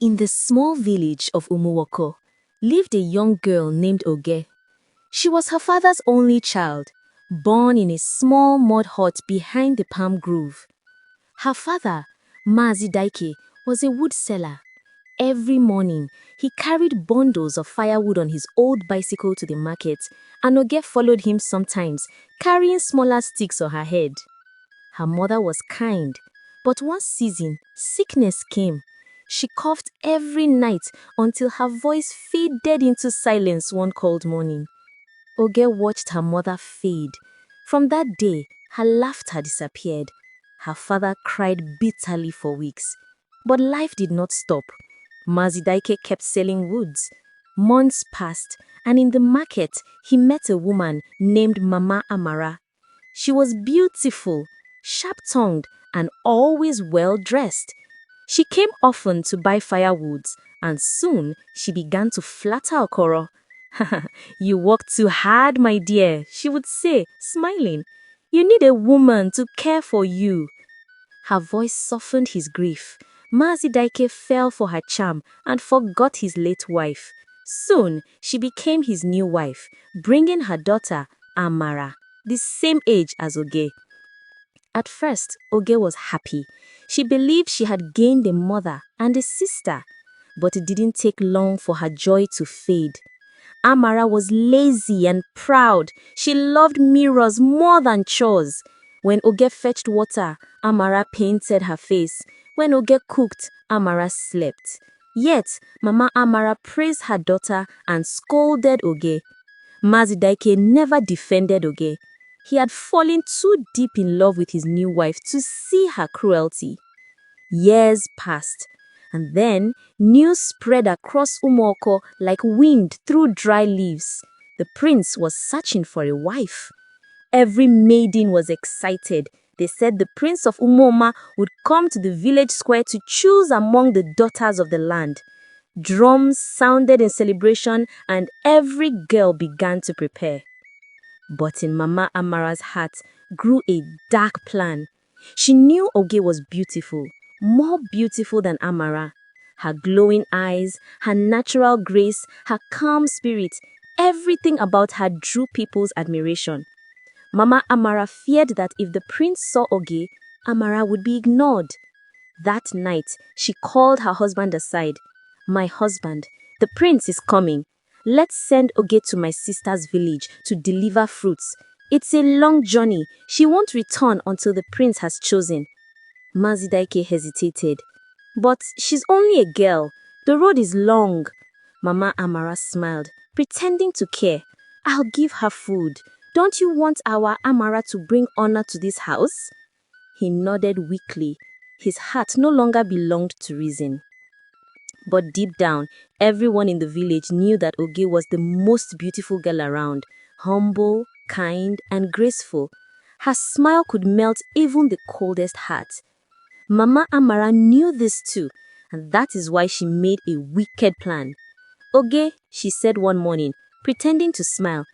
In the small village of Umuwoko lived a young girl named Oge. She was her father's only child, born in a small mud hut behind the palm grove. Her father, Mazi Daike, was a wood seller. Every morning, he carried bundles of firewood on his old bicycle to the market, and Oge followed him sometimes, carrying smaller sticks on her head. Her mother was kind, but one season, sickness came. She coughed every night until her voice faded into silence one cold morning. Oge watched her mother fade. From that day, her laughter disappeared. Her father cried bitterly for weeks. But life did not stop. Mazidaike kept selling woods. Months passed, and in the market, he met a woman named Mama Amara. She was beautiful, sharp-tongued, and always well-dressed. She came often to buy firewoods, and soon she began to flatter Okoro. "You work too hard, my dear," she would say, smiling. "You need a woman to care for you." Her voice softened his grief. Mazidaike fell for her charm and forgot his late wife. Soon, she became his new wife, bringing her daughter, Amara, the same age as Oge. At first, Oge was happy. She believed she had gained a mother and a sister. But it didn't take long for her joy to fade. Amara was lazy and proud. She loved mirrors more than chores. When Oge fetched water, Amara painted her face. When Oge cooked, Amara slept. Yet, Mama Amara praised her daughter and scolded Oge. Mazidaike never defended Oge. He had fallen too deep in love with his new wife to see her cruelty. Years passed, and then news spread across Umuoko like wind through dry leaves. The prince was searching for a wife. Every maiden was excited. They said the prince of Umoma would come to the village square to choose among the daughters of the land. Drums sounded in celebration, and every girl began to prepare. But in Mama Amara's heart grew a dark plan. She knew Oge was beautiful, more beautiful than Amara. Her glowing eyes, her natural grace, her calm spirit, everything about her drew people's admiration. Mama Amara feared that if the prince saw Oge, Amara would be ignored. That night, she called her husband aside. "My husband, the prince is coming. Let's send Oge to my sister's village to deliver fruits. It's a long journey. She won't return until the prince has chosen." Mazidaike hesitated. "But she's only a girl. The road is long." Mama Amara smiled, pretending to care. "I'll give her food. Don't you want our Amara to bring honor to this house?" He nodded weakly. His heart no longer belonged to reason. But deep down, everyone in the village knew that Oge was the most beautiful girl around, humble, kind, and graceful. Her smile could melt even the coldest heart. Mama Amara knew this too, and that is why she made a wicked plan. "Oge," she said one morning, pretending to smile,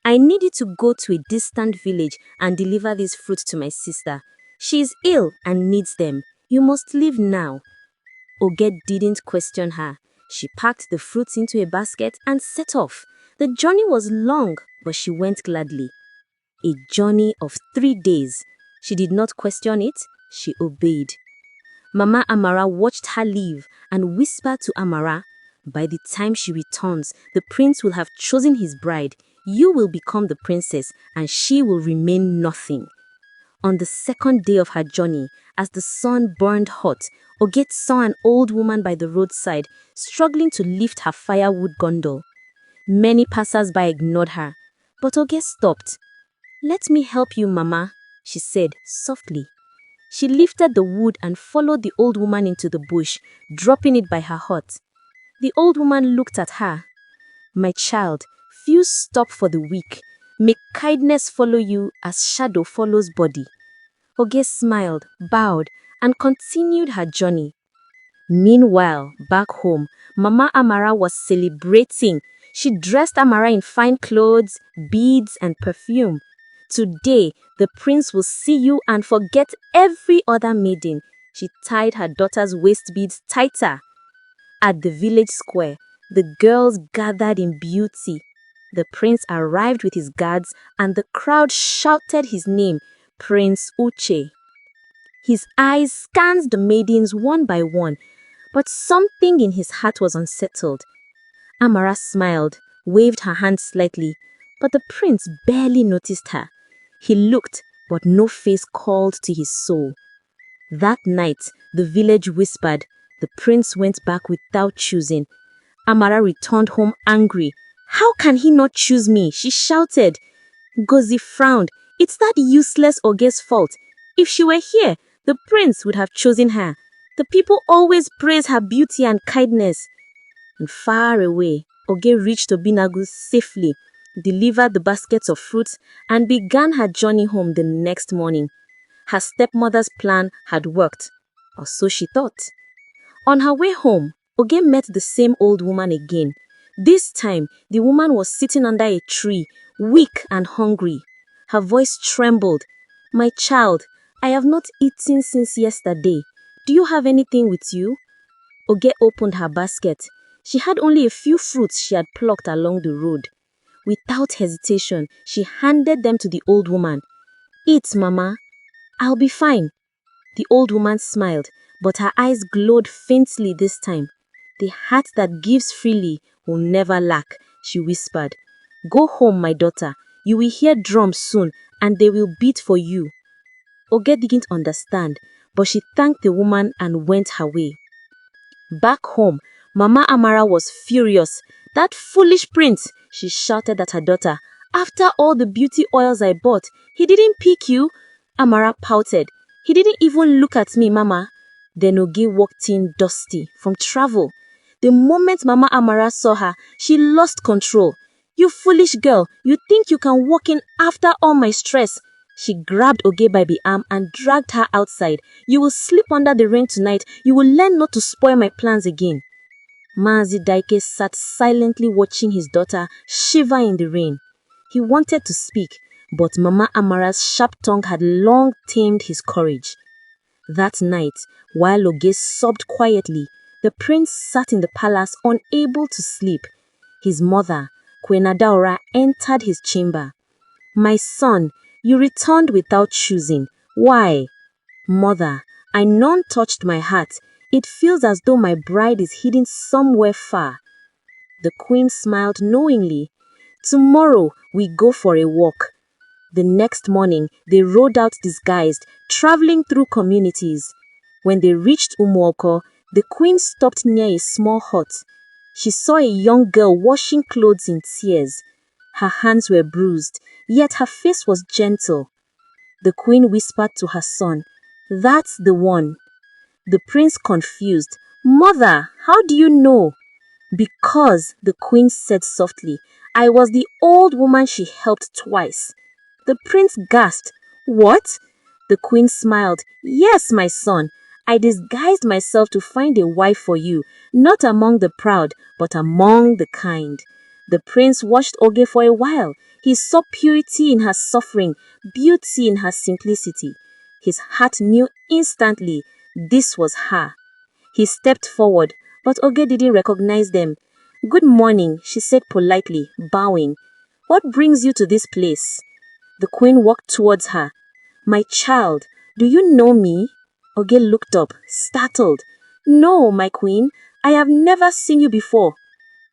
"I need you to go to a distant village and deliver these fruits to my sister. She is ill and needs them. You must leave now." Oge didn't question her. She packed the fruits into a basket and set off. The journey was long, but she went gladly. A journey of 3 days. She did not question it, she obeyed. Mama Amara watched her leave and whispered to Amara, "By the time she returns, the prince will have chosen his bride. You will become the princess, and she will remain nothing." On the second day of her journey, as the sun burned hot, Oge saw an old woman by the roadside, struggling to lift her firewood gondola. Many passers-by ignored her, but Oge stopped. "Let me help you, Mama," she said softly. She lifted the wood and followed the old woman into the bush, dropping it by her hut. The old woman looked at her. "My child, few stop for the weak. May kindness follow you as shadow follows body." Oge smiled, bowed, and continued her journey. Meanwhile, back home, Mama Amara was celebrating. She dressed Amara in fine clothes, beads, and perfume. "Today, the prince will see you and forget every other maiden." She tied her daughter's waist beads tighter. At the village square, the girls gathered in beauty. The prince arrived with his guards and the crowd shouted his name, Prince Uche. His eyes scanned the maidens one by one, but something in his heart was unsettled. Amara smiled, waved her hand slightly, but the prince barely noticed her. He looked, but no face called to his soul. That night, the village whispered. The prince went back without choosing. Amara returned home angry. "How can he not choose me?" she shouted. Ngozi frowned. "It's that useless Oge's fault. If she were here, the prince would have chosen her. The people always praise her beauty and kindness." And far away, Oge reached Obinagu safely, delivered the baskets of fruits, and began her journey home the next morning. Her stepmother's plan had worked, or so she thought. On her way home, Oge met the same old woman again. This time, the woman was sitting under a tree, weak and hungry. Her voice trembled. "My child, I have not eaten since yesterday. Do you have anything with you?" Oge opened her basket. She had only a few fruits she had plucked along the road. Without hesitation, she handed them to the old woman. "Eat, Mama. I'll be fine." The old woman smiled, but her eyes glowed faintly this time. "The heart that gives freely will never lack," she whispered. "Go home, my daughter. You will hear drums soon, and they will beat for you." Oge didn't understand, but she thanked the woman and went her way. Back home, Mama Amara was furious. "That foolish prince," she shouted at her daughter. "After all the beauty oils I bought, he didn't pick you." Amara pouted. "He didn't even look at me, Mama." Then Oge walked in dusty from travel. The moment Mama Amara saw her, she lost control. "You foolish girl, you think you can walk in after all my stress?" She grabbed Oge by the arm and dragged her outside. "You will sleep under the rain tonight. You will learn not to spoil my plans again." Maazi Daike sat silently watching his daughter shiver in the rain. He wanted to speak, but Mama Amara's sharp tongue had long tamed his courage. That night, while Oge sobbed quietly, the prince sat in the palace unable to sleep. His mother, Queen Adaora, entered his chamber. "My son, you returned without choosing. Why?" "Mother, I none touched my heart. It feels as though my bride is hidden somewhere far." The queen smiled knowingly. "Tomorrow we go for a walk." The next morning, they rode out disguised, traveling through communities. When they reached Umuoko, the queen stopped near a small hut. She saw a young girl washing clothes in tears. Her hands were bruised, yet her face was gentle. The queen whispered to her son, "That's the one." The prince confused. "Mother, how do you know?" "Because," the queen said softly, "I was the old woman she helped twice." The prince gasped. "What?" The queen smiled. "Yes, my son. I disguised myself to find a wife for you, not among the proud, but among the kind." The prince watched Oge for a while. He saw purity in her suffering, beauty in her simplicity. His heart knew instantly this was her. He stepped forward, but Oge didn't recognize them. "Good morning," she said politely, bowing. "What brings you to this place?" The queen walked towards her. "My child, do you know me?" Oge looked up, startled. "No, my queen, I have never seen you before."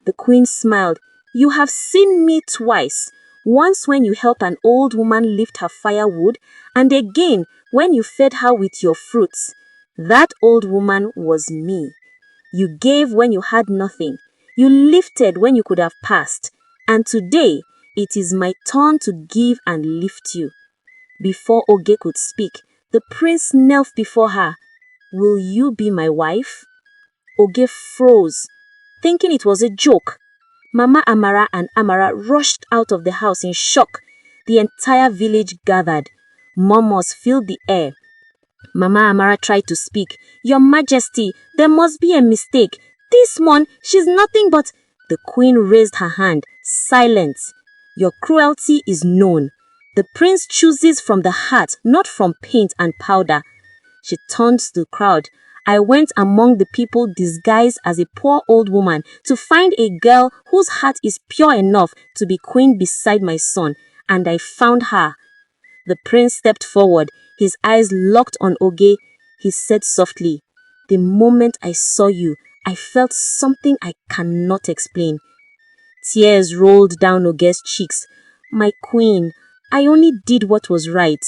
The queen smiled. "You have seen me twice. Once when you helped an old woman lift her firewood, and again when you fed her with your fruits. That old woman was me. You gave when you had nothing. You lifted when you could have passed. And today, it is my turn to give and lift you." Before Oge could speak, the prince knelt before her. "Will you be my wife?" Oge froze, thinking it was a joke. Mama Amara and Amara rushed out of the house in shock. The entire village gathered. Murmurs filled the air. Mama Amara tried to speak. "Your Majesty, there must be a mistake. This one, she's nothing but—" The queen raised her hand. "Silence. Your cruelty is known. The prince chooses from the heart, not from paint and powder." She turned to the crowd. I went among the people disguised as a poor old woman to find a girl whose heart is pure enough to be queen beside my son, and I found her." The prince stepped forward, his eyes locked on Oge. He said softly, "The moment I saw you, I felt something I cannot explain." Tears rolled down Oge's cheeks. "My queen, I only did what was right."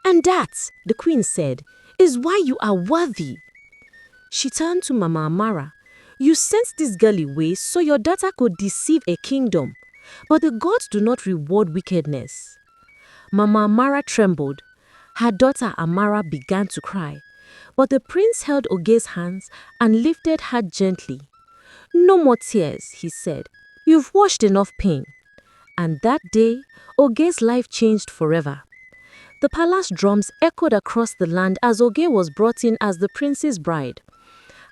"And that," the queen said, "is why you are worthy." She turned to Mama Amara. "You sent this girl away so your daughter could deceive a kingdom. But the gods do not reward wickedness." Mama Amara trembled. Her daughter Amara began to cry. But the prince held Oge's hands and lifted her gently. "No more tears," he said. "You've washed enough pain." And that day, Oge's life changed forever. The palace drums echoed across the land as Oge was brought in as the prince's bride.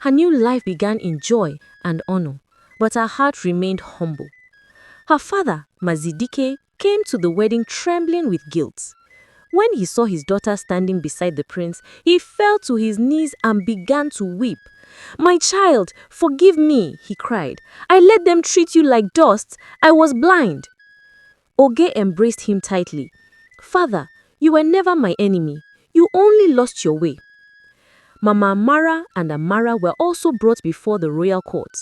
Her new life began in joy and honor, but her heart remained humble. Her father, Mazidike, came to the wedding trembling with guilt. When he saw his daughter standing beside the prince, he fell to his knees and began to weep. "My child, forgive me," he cried. "I let them treat you like dust. I was blind." Oge embraced him tightly. "Father, you were never my enemy. You only lost your way." Mama Amara and Amara were also brought before the royal court.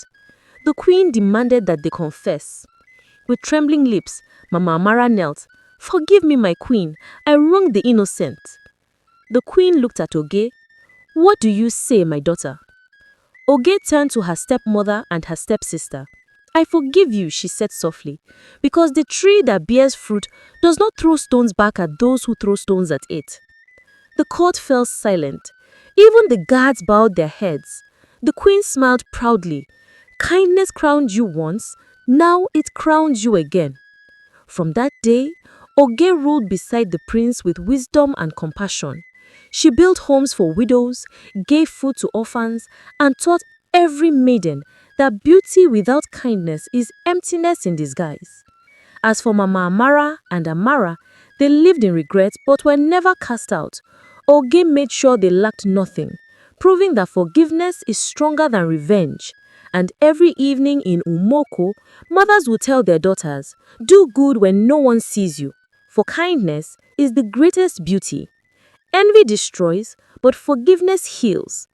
The queen demanded that they confess. With trembling lips, Mama Amara knelt. "Forgive me, my queen. I wronged the innocent." The queen looked at Oge. "What do you say, my daughter?" Oge turned to her stepmother and her stepsister. "I forgive you," she said softly, "because the tree that bears fruit does not throw stones back at those who throw stones at it." The court fell silent. Even the guards bowed their heads. The queen smiled proudly. "Kindness crowned you once, now it crowns you again." From that day, Oge ruled beside the prince with wisdom and compassion. She built homes for widows, gave food to orphans, and taught every maiden that beauty without kindness is emptiness in disguise. As for Mama Amara and Amara, they lived in regret but were never cast out. Oge made sure they lacked nothing, proving that forgiveness is stronger than revenge. And every evening in Umoko, mothers would tell their daughters, "Do good when no one sees you, for kindness is the greatest beauty. Envy destroys, but forgiveness heals."